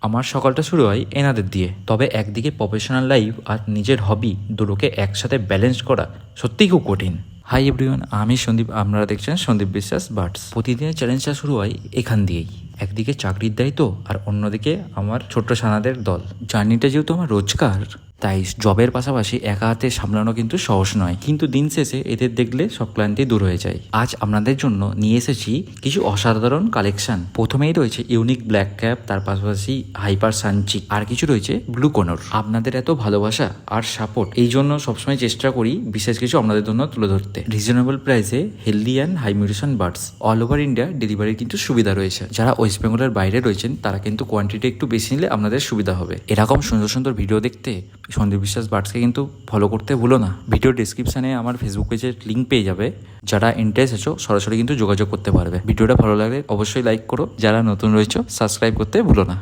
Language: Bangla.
আমার সকালটা শুরু হয় এনাদের দিয়ে। তবে একদিকে প্রফেশনাল লাইফ আর নিজের হবি দুটোকে একসাথে ব্যালেন্স করা সত্যিই খুব কঠিন। হাই এভরিওয়ান, আমি সন্দীপ, আপনারা দেখছেন সন্দীপ বিশ্বাস বার্ডস। প্রতিদিনের চ্যালেঞ্জটা শুরু হয় এখান দিয়েই। একদিকে চাকরির দায়িত্ব আর অন্যদিকে আমার ছোট্ট সানাদের দল। জার্নিটা যেহেতু আমার রোজকার, তাই জবের পাশাপাশি একা হাতে সামলানো কিন্তু সহজ নয়, কিন্তু দিন শেষে এদের দেখলে সব ক্লান্তি দূর হয়ে যায়। আজ আপনাদের জন্য নিয়ে এসেছি কিছু অসাধারণ কালেকশন। প্রথমেই রয়েছে ইউনিক ব্ল্যাক ক্যাপ, তার পাশাপাশি হাইপার সানচিক, আর কিছু রয়েছে ব্লু কোনর। আপনাদের এত ভালোবাসা আর সাপোর্ট, এই জন্য সবসময় চেষ্টা করি বিশেষ কিছু আপনাদের জন্য তুলে ধরতে। রিজনেবল প্রাইসে healthy and high mutation birds. All over India ডেলিভারির কিন্তু সুবিধা রয়েছে। যারা ওয়েস্ট বেঙ্গলের বাইরে রয়েছেন তারা কিন্তু কোয়ান্টিটি একটু বেশি নিলে আপনাদের সুবিধা হবে। এরকম সুন্দর সুন্দর ভিডিও দেখতে সন্দীপ বিশ্বাস বার্ডসকে কিন্তু ফলো করতে ভুলো না। ভিডিও ডিসক্রিপশনে আমার ফেসবুক পেজের লিঙ্ক পেয়ে যাবে। যারা ইন্টারেস্ট আছো সরাসরি কিন্তু যোগাযোগ করতে পারবে। ভিডিওটা ভালো লাগলে অবশ্যই লাইক করো, যারা নতুন রয়েছে সাবস্ক্রাইব করতে ভুলো না।